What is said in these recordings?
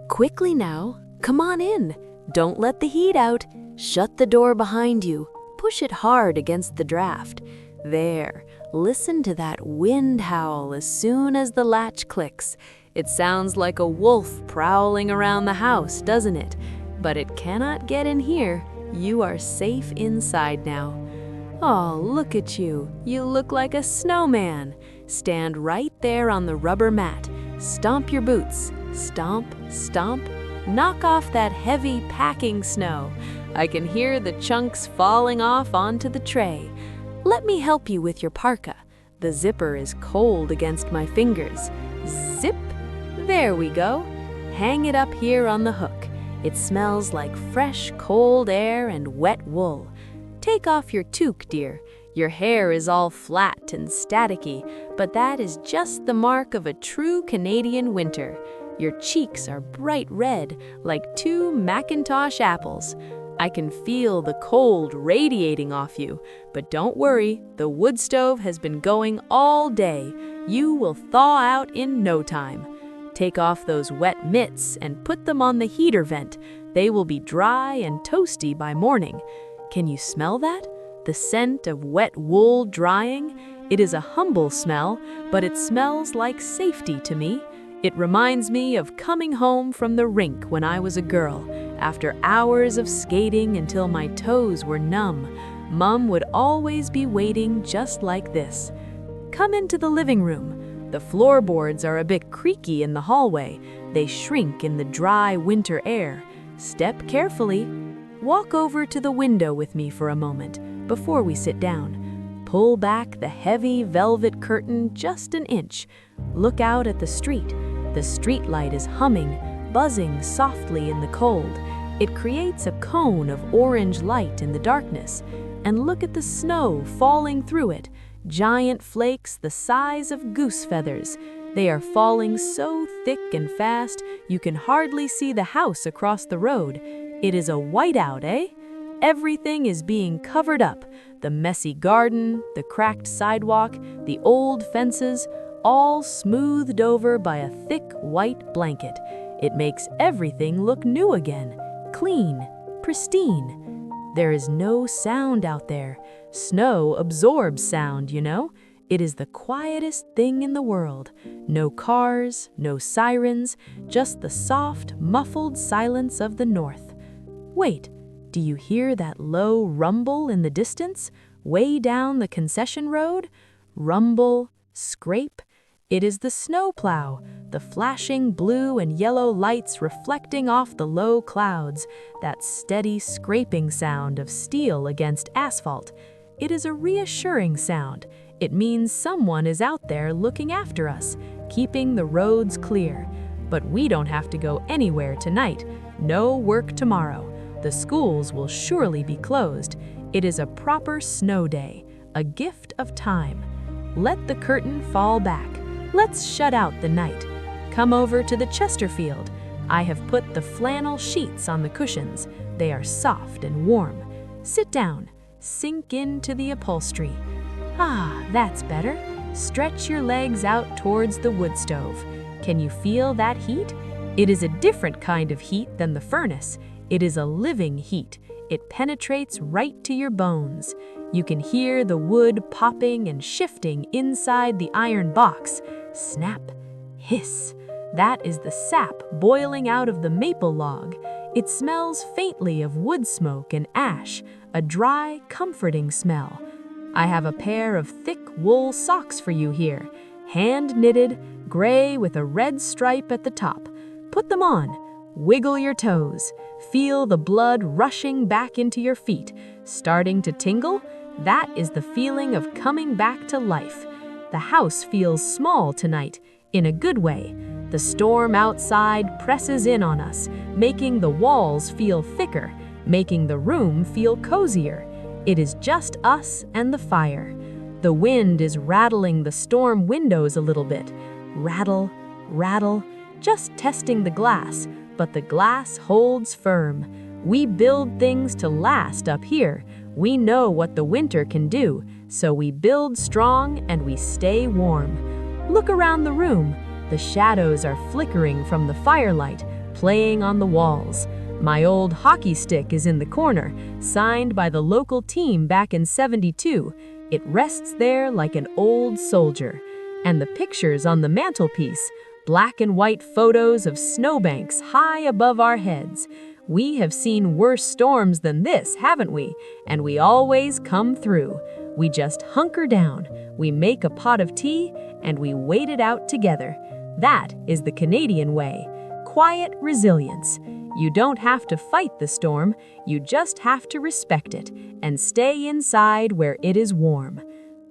Quickly now, come on in. Don't let the heat out. Shut the door behind you. Push it hard against the draft. There, listen to that wind howl as soon as the latch clicks. It sounds like a wolf prowling around the house, doesn't it? But it cannot get in here. You are safe inside now. Oh, look at you. You look like a snowman. Stand right there on the rubber mat. Stomp your boots. Stomp, stomp. Knock off that heavy packing snow. I can hear the chunks falling off onto the tray. Let me help you with your parka. The zipper is cold against my fingers. Zip. There we go. Hang it up here on the hook. It smells like fresh, cold air and wet wool. Take off your toque, dear. Your hair is all flat and staticky, but that is just the mark of a true Canadian winter. Your cheeks are bright red, like two Macintosh apples. I can feel the cold radiating off you, but don't worry, the wood stove has been going all day. You will thaw out in no time. Take off those wet mitts and put them on the heater vent. They will be dry and toasty by morning. Can you smell that? The scent of wet wool drying? It is a humble smell, but it smells like safety to me. It reminds me of coming home from the rink when I was a girl. After hours of skating until my toes were numb, Mom would always be waiting just like this. Come into the living room. The floorboards are a bit creaky in the hallway. They shrink in the dry winter air. Step carefully. Walk over to the window with me for a moment before we sit down. Pull back the heavy velvet curtain just an inch. Look out at the street. The street light is humming, buzzing softly in the cold. It creates a cone of orange light in the darkness. And look at the snow falling through it. Giant flakes the size of goose feathers. They are falling so thick and fast, you can hardly see the house across the road. It is a whiteout, eh? Everything is being covered up. The messy garden, the cracked sidewalk, the old fences, all smoothed over by a thick white blanket. It makes everything look new again, clean, pristine. There is no sound out there. Snow absorbs sound, you know. It is the quietest thing in the world. No cars, no sirens, just the soft, muffled silence of the north. Wait, do you hear that low rumble in the distance, way down the concession road? Rumble, scrape. It is the snowplow, the flashing blue and yellow lights reflecting off the low clouds, that steady scraping sound of steel against asphalt. It is a reassuring sound. It means someone is out there looking after us, keeping the roads clear. But we don't have to go anywhere tonight. No work tomorrow. The schools will surely be closed. It is a proper snow day, a gift of time. Let the curtain fall back. Let's shut out the night. Come over to the Chesterfield. I have put the flannel sheets on the cushions. They are soft and warm. Sit down. Sink into the upholstery. Ah, that's better. Stretch your legs out towards the wood stove. Can you feel that heat? It is a different kind of heat than the furnace. It is a living heat. It penetrates right to your bones. You can hear the wood popping and shifting inside the iron box. Snap, hiss. That is the sap boiling out of the maple log. It smells faintly of wood smoke and ash, a dry, comforting smell. I have a pair of thick wool socks for you here, hand-knitted, gray with a red stripe at the top. Put them on. Wiggle your toes. Feel the blood rushing back into your feet. Starting to tingle? That is the feeling of coming back to life. The house feels small tonight, in a good way. The storm outside presses in on us, making the walls feel thicker, making the room feel cozier. It is just us and the fire. The wind is rattling the storm windows a little bit. Rattle, rattle, just testing the glass, but the glass holds firm. We build things to last up here. We know what the winter can do, so we build strong and we stay warm. Look around the room. The shadows are flickering from the firelight, playing on the walls. My old hockey stick is in the corner, signed by the local team back in '72. It rests there like an old soldier. And the pictures on the mantelpiece, black and white photos of snowbanks high above our heads. We have seen worse storms than this, haven't we? And we always come through. We just hunker down, we make a pot of tea, and we wait it out together. That is the Canadian way. Quiet resilience. You don't have to fight the storm, you just have to respect it and stay inside where it is warm.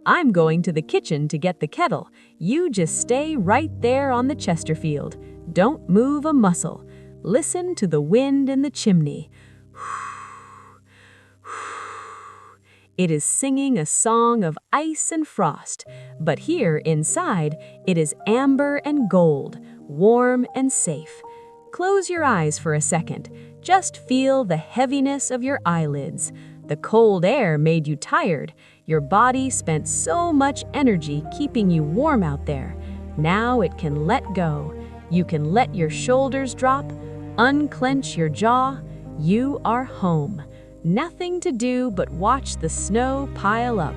I'm going to the kitchen to get the kettle. You just stay right there on the Chesterfield. Don't move a muscle. Listen to the wind in the chimney. It is singing a song of ice and frost, but here inside it is amber and gold, warm and safe. Close your eyes for a second. Just feel the heaviness of your eyelids. The cold air made you tired. Your body spent so much energy keeping you warm out there. Now it can let go. You can let your shoulders drop, unclench your jaw. You are home. Nothing to do but watch the snow pile up,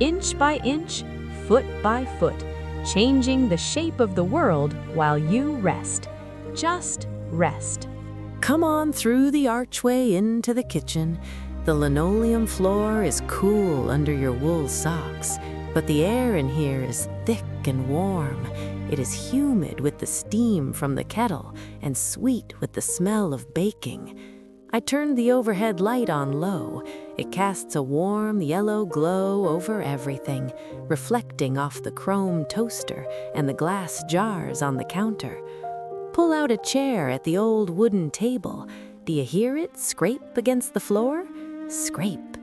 inch by inch, foot by foot, changing the shape of the world while you rest. Just rest. Come on through the archway into the kitchen. The linoleum floor is cool under your wool socks, but the air in here is thick and warm. It is humid with the steam from the kettle and sweet with the smell of baking. I turned the overhead light on low. It casts a warm yellow glow over everything, reflecting off the chrome toaster and the glass jars on the counter. Pull out a chair at the old wooden table. Do you hear it scrape against the floor? Scrape.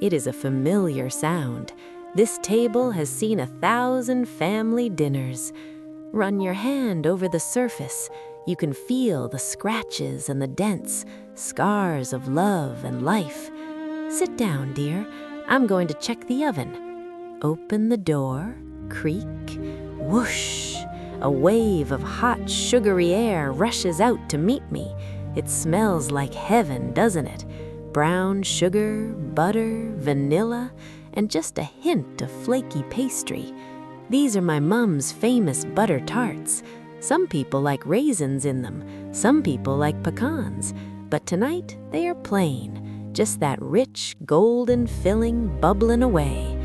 It is a familiar sound. This table has seen 1,000 family dinners. Run your hand over the surface. You can feel the scratches and the dents, scars of love and life. Sit down, dear. I'm going to check the oven. Open the door, creak, whoosh. A wave of hot, sugary air rushes out to meet me. It smells like heaven, doesn't it? Brown sugar, butter, vanilla, and just a hint of flaky pastry. These are my mom's famous butter tarts. Some people like raisins in them, some people like pecans, but tonight they are plain, just that rich, golden filling bubbling away.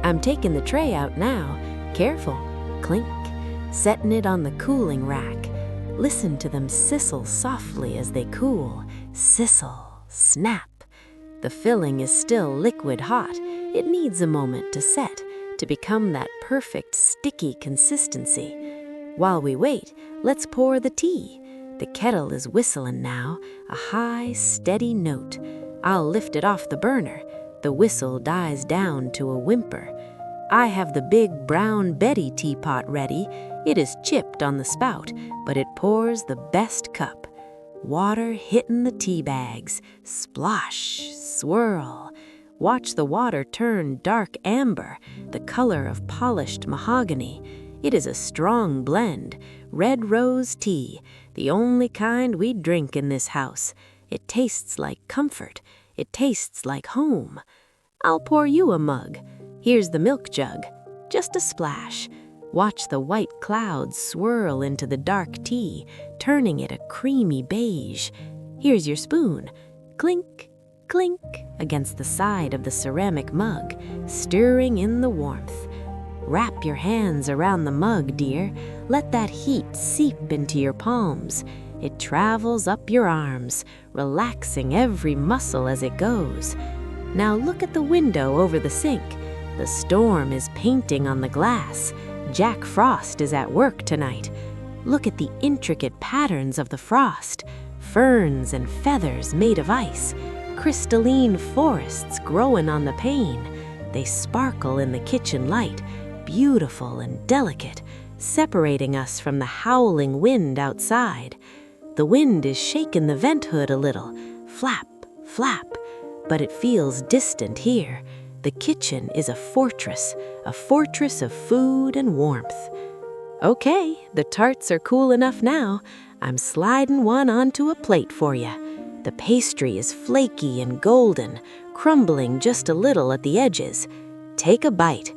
I'm taking the tray out now. Careful, clink, setting it on the cooling rack. Listen to them sizzle softly as they cool. Sizzle, snap. The filling is still liquid hot. It needs a moment to set, to become that perfect sticky consistency. While we wait, let's pour the tea. The kettle is whistling now, a high, steady note. I'll lift it off the burner. The whistle dies down to a whimper. I have the big Gran Betty teapot ready. It is chipped on the spout, but it pours the best cup. Water hitting the tea bags. Splosh, swirl. Watch the water turn dark amber, the color of polished mahogany. It is a strong blend, red rose tea, the only kind we drink in this house. It tastes like comfort. It tastes like home. I'll pour you a mug. Here's the milk jug, just a splash. Watch the white clouds swirl into the dark tea, turning it a creamy beige. Here's your spoon. Clink, clink, against the side of the ceramic mug, stirring in the warmth. Wrap your hands around the mug, dear. Let that heat seep into your palms. It travels up your arms, relaxing every muscle as it goes. Now look at the window over the sink. The storm is painting on the glass. Jack Frost is at work tonight. Look at the intricate patterns of the frost. Ferns and feathers made of ice. Crystalline forests growing on the pane. They sparkle in the kitchen light, beautiful and delicate, separating us from the howling wind outside. The wind is shaking the vent hood a little, flap, flap, but it feels distant here. The kitchen is a fortress of food and warmth. Okay, the tarts are cool enough now. I'm sliding one onto a plate for you. The pastry is flaky and golden, crumbling just a little at the edges. Take a bite.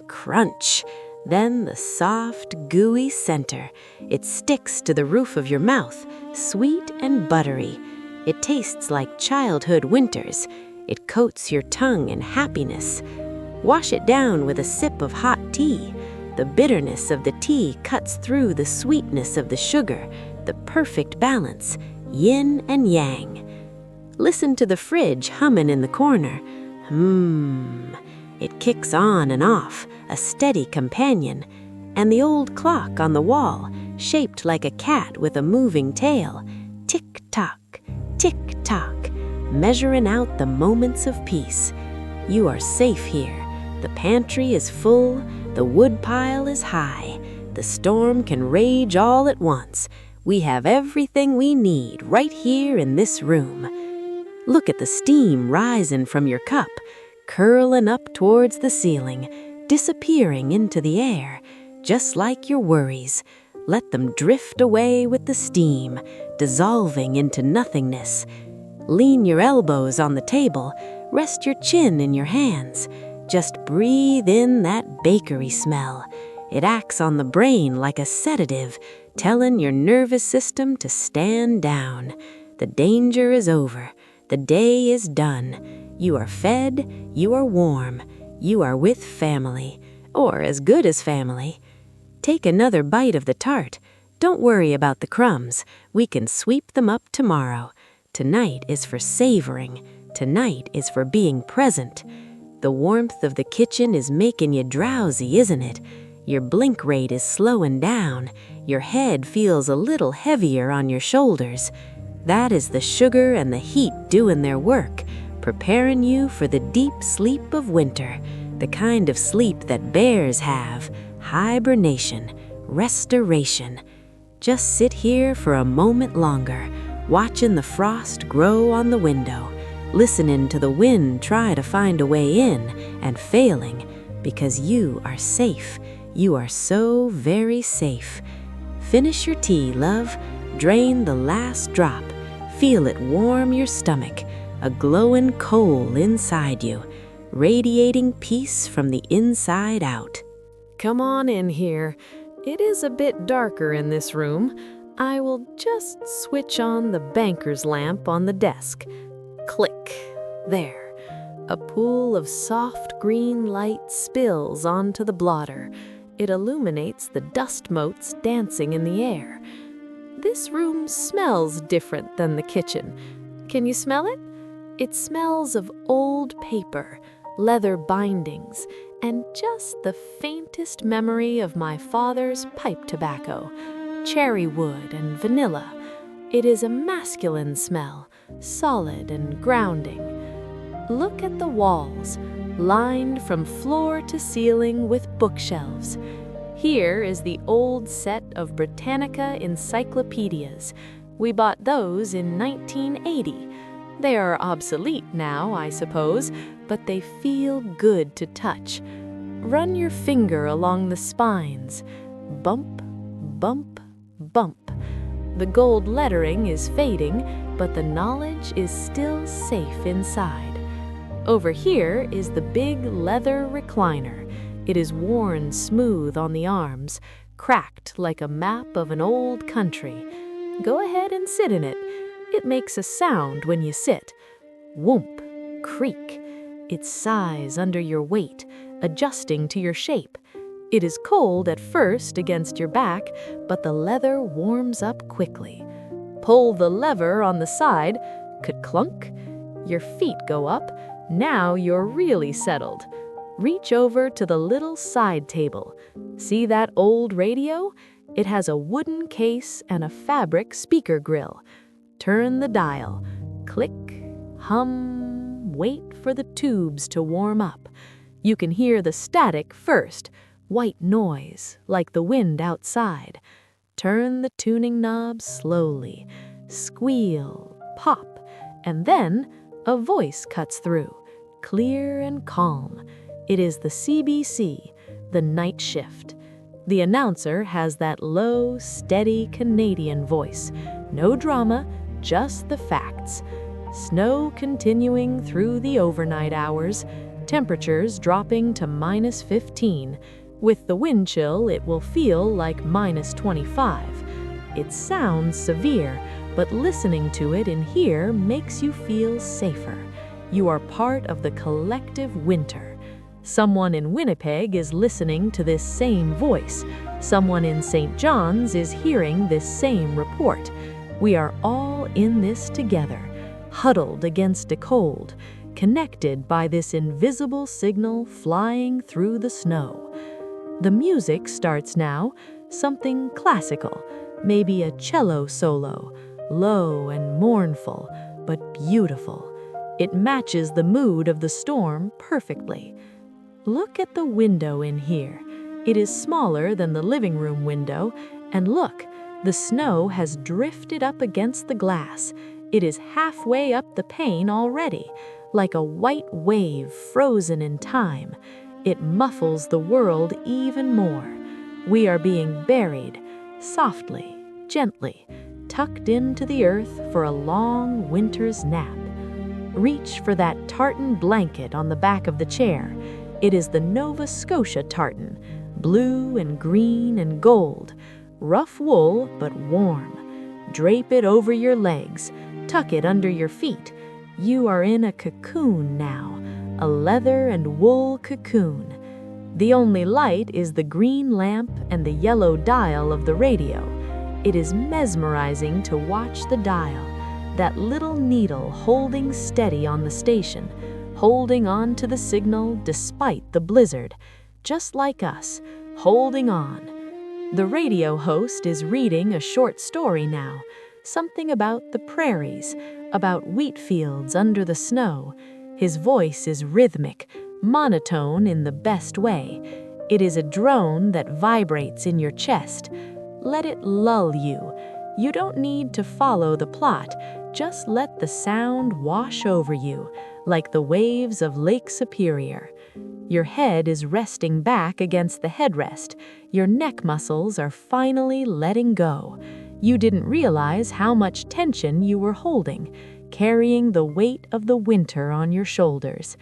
Crunch. Then the soft, gooey center. It sticks to the roof of your mouth, sweet and buttery. It tastes like childhood winters. It coats your tongue in happiness. Wash it down with a sip of hot tea. The bitterness of the tea cuts through the sweetness of the sugar, the perfect balance, yin and yang. Listen to the fridge humming in the corner. It kicks on and off, a steady companion. And the old clock on the wall, shaped like a cat with a moving tail. Tick-tock, tick-tock, measuring out the moments of peace. You are safe here. The pantry is full, the woodpile is high. The storm can rage all at once. We have everything we need right here in this room. Look at the steam rising from your cup, curling up towards the ceiling, disappearing into the air, just like your worries. Let them drift away with the steam, dissolving into nothingness. Lean your elbows on the table, rest your chin in your hands. Just breathe in that bakery smell. It acts on the brain like a sedative, telling your nervous system to stand down. The danger is over. The day is done. You are fed, you are warm, you are with family, or as good as family. Take another bite of the tart. Don't worry about the crumbs. We can sweep them up tomorrow. Tonight is for savoring. Tonight is for being present. The warmth of the kitchen is making you drowsy, isn't it? Your blink rate is slowing down. Your head feels a little heavier on your shoulders. That is the sugar and the heat doing their work, preparing you for the deep sleep of winter, the kind of sleep that bears have, hibernation, restoration. Just sit here for a moment longer, watching the frost grow on the window, listening to the wind try to find a way in and failing, because you are safe. You are so very safe. Finish your tea, love. Drain the last drop. Feel it warm your stomach, a glowing coal inside you, radiating peace from the inside out. Come on in here. It is a bit darker in this room. I will just switch on the banker's lamp on the desk. Click. There. A pool of soft green light spills onto the blotter. It illuminates the dust motes dancing in the air. This room smells different than the kitchen. Can you smell it? It smells of old paper, leather bindings, and just the faintest memory of my father's pipe tobacco, cherry wood and vanilla. It is a masculine smell, solid and grounding. Look at the walls, lined from floor to ceiling with bookshelves. Here is the old set of Britannica encyclopedias. We bought those in 1980. They are obsolete now, I suppose, but they feel good to touch. Run your finger along the spines. Bump, bump, bump. The gold lettering is fading, but the knowledge is still safe inside. Over here is the big leather recliner. It is worn smooth on the arms, cracked like a map of an old country. Go ahead and sit in it. It makes a sound when you sit. Whoomp, creak. It sighs under your weight, adjusting to your shape. It is cold at first against your back, but the leather warms up quickly. Pull the lever on the side, ka-clunk. Your feet go up. Now you're really settled. Reach over to the little side table. See that old radio? It has a wooden case and a fabric speaker grill. Turn the dial. Click, hum, wait for the tubes to warm up. You can hear the static first, white noise, like the wind outside. Turn the tuning knob slowly. Squeal, pop, and then a voice cuts through, clear and calm. It is the CBC, the night shift. The announcer has that low, steady Canadian voice. No drama, just the facts. Snow continuing through the overnight hours, temperatures dropping to -15. With the wind chill, it will feel like -25. It sounds severe, but listening to it in here makes you feel safer. You are part of the collective winter. Someone in Winnipeg is listening to this same voice. Someone in St. John's is hearing this same report. We are all in this together, huddled against a cold, connected by this invisible signal flying through the snow. The music starts now, something classical, maybe a cello solo, low and mournful, but beautiful. It matches the mood of the storm perfectly. Look at the window in here. It is smaller than the living room window, and look, the snow has drifted up against the glass. It is halfway up the pane already, like a white wave frozen in time. It muffles the world even more. We are being buried, softly, gently, tucked into the earth for a long winter's nap. Reach for that tartan blanket on the back of the chair. It is the Nova Scotia tartan, blue and green and gold, rough wool but warm. Drape it over your legs, tuck it under your feet. You are in a cocoon now, a leather and wool cocoon. The only light is the green lamp and the yellow dial of the radio. It is mesmerizing to watch the dial, that little needle holding steady on the station, holding on to the signal despite the blizzard, just like us, holding on. The radio host is reading a short story now, something about the prairies, about wheat fields under the snow. His voice is rhythmic, monotone in the best way. It is a drone that vibrates in your chest. Let it lull you. You don't need to follow the plot. Just let the sound wash over you, like the waves of Lake Superior. Your head is resting back against the headrest. Your neck muscles are finally letting go. You didn't realize how much tension you were holding, carrying the weight of the winter on your shoulders.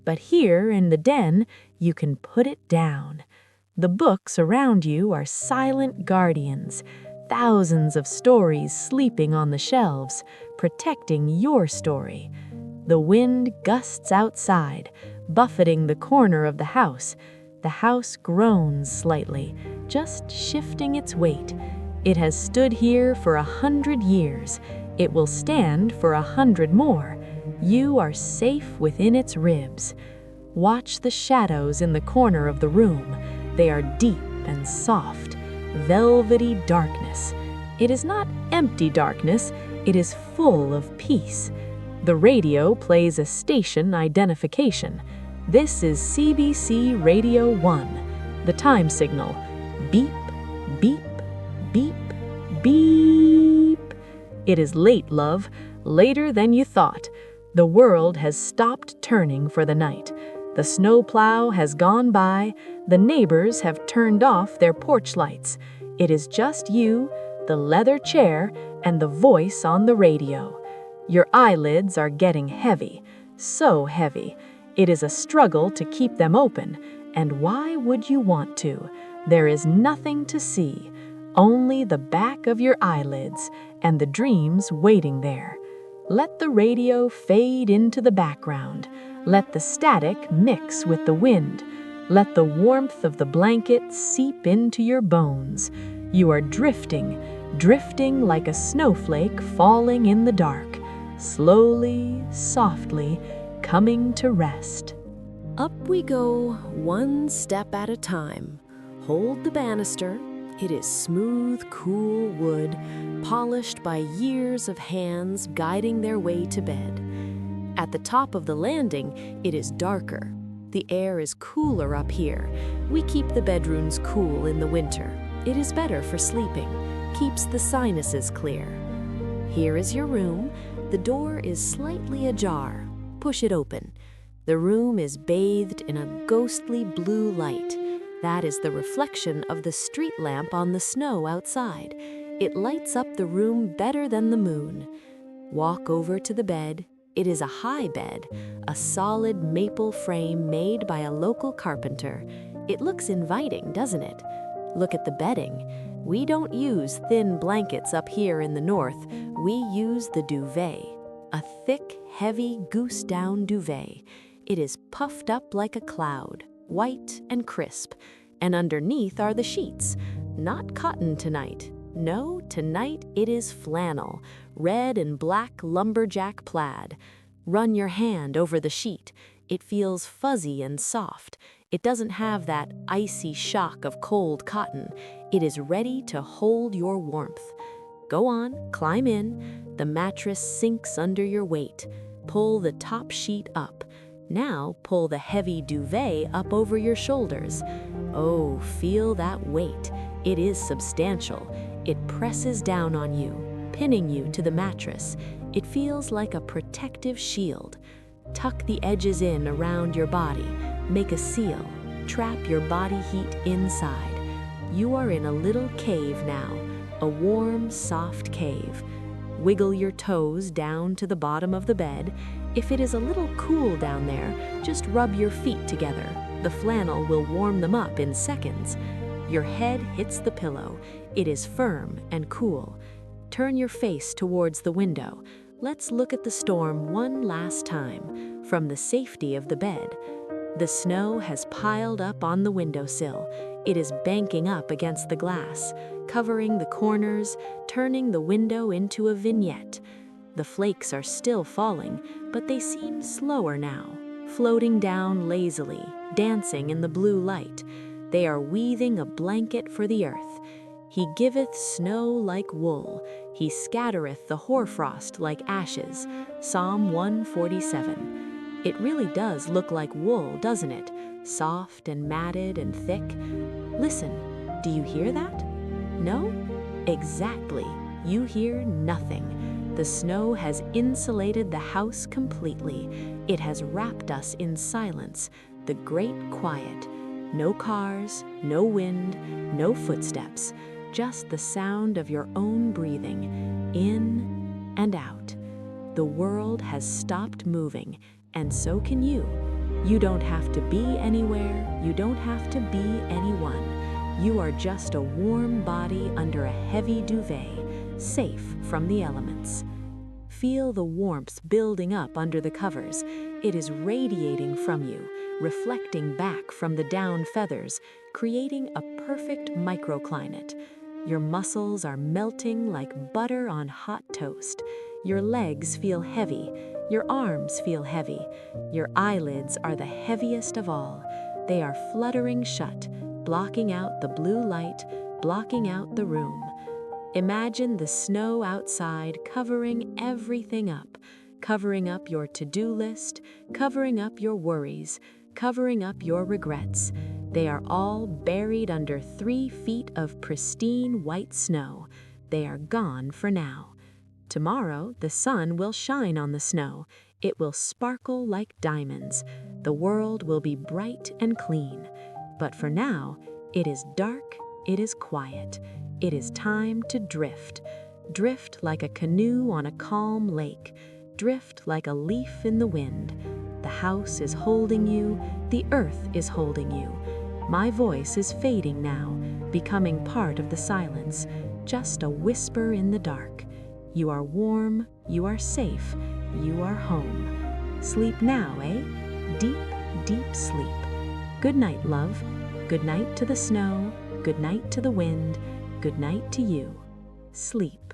But here in the den, you can put it down. The books around you are silent guardians, thousands of stories sleeping on the shelves, protecting your story. The wind gusts outside, buffeting the corner of the house. The house groans slightly, just shifting its weight. It has stood here for 100 years. It will stand for 100 more. You are safe within its ribs. Watch the shadows in the corner of the room. They are deep and soft, velvety darkness. It is not empty darkness, it is full of peace. The radio plays a station identification. This is CBC Radio 1. The time signal. Beep, beep, beep, beep. It is late, love, later than you thought. The world has stopped turning for the night. The snowplow has gone by. The neighbors have turned off their porch lights. It is just you, the leather chair, and the voice on the radio. Your eyelids are getting heavy, so heavy. It is a struggle to keep them open, and why would you want to? There is nothing to see, only the back of your eyelids and the dreams waiting there. Let the radio fade into the background. Let the static mix with the wind. Let the warmth of the blanket seep into your bones. You are drifting, drifting like a snowflake falling in the dark, slowly, softly, coming to rest. Up we go, one step at a time. Hold the banister. It is smooth, cool wood, polished by years of hands guiding their way to bed. At the top of the landing, it is darker. The air is cooler up here. We keep the bedrooms cool in the winter. It is better for sleeping, keeps the sinuses clear. Here is your room. The door is slightly ajar. Push it open. The room is bathed in a ghostly blue light. That is the reflection of the street lamp on the snow outside. It lights up the room better than the moon. Walk over to the bed. It is a high bed, a solid maple frame made by a local carpenter. It looks inviting, doesn't it? Look at the bedding. We don't use thin blankets up here in the north. We use the duvet, a thick, heavy goose-down duvet. It is puffed up like a cloud, white and crisp, and underneath are the sheets. Not cotton tonight. No, tonight it is flannel, red and black lumberjack plaid. Run your hand over the sheet. It feels fuzzy and soft. It doesn't have that icy shock of cold cotton. It is ready to hold your warmth. Go on, climb in. The mattress sinks under your weight. Pull the top sheet up. Now pull the heavy duvet up over your shoulders. Oh, feel that weight. It is substantial. It presses down on you, pinning you to the mattress. It feels like a protective shield. Tuck the edges in around your body. Make a seal. Trap your body heat inside. You are in a little cave now, a warm, soft cave. Wiggle your toes down to the bottom of the bed. If it is a little cool down there, just rub your feet together. The flannel will warm them up in seconds. Your head hits the pillow. It is firm and cool. Turn your face towards the window. Let's look at the storm one last time from the safety of the bed. The snow has piled up on the windowsill. It is banking up against the glass, covering the corners, turning the window into a vignette. The flakes are still falling, but they seem slower now, floating down lazily, dancing in the blue light. They are weaving a blanket for the earth. He giveth snow like wool. He scattereth the hoarfrost like ashes. Psalm 147. It really does look like wool, doesn't it? Soft and matted and thick. Listen, do you hear that? No? Exactly. You hear nothing. The snow has insulated the house completely. It has wrapped us in silence, the great quiet. No cars, no wind, no footsteps, just the sound of your own breathing, in and out. The world has stopped moving, and so can you. You don't have to be anywhere, you don't have to be anyone. You are just a warm body under a heavy duvet, safe from the elements. Feel the warmth building up under the covers. It is radiating from you, reflecting back from the down feathers, creating a perfect microclimate. Your muscles are melting like butter on hot toast. Your legs feel heavy. Your arms feel heavy. Your eyelids are the heaviest of all. They are fluttering shut, blocking out the blue light, blocking out the room. Imagine the snow outside covering everything up, covering up your to-do list, covering up your worries, covering up your regrets. They are all buried under 3 feet of pristine white snow. They are gone for now. Tomorrow, the sun will shine on the snow. It will sparkle like diamonds. The world will be bright and clean. But for now, it is dark, it is quiet. It is time to drift. Drift like a canoe on a calm lake. Drift like a leaf in the wind. The house is holding you. The earth is holding you. My voice is fading now, becoming part of the silence, just a whisper in the dark. You are warm, you are safe, you are home. Sleep now, eh? Deep, deep sleep. Good night, love. Good night to the snow. Good night to the wind. Good night to you. Sleep.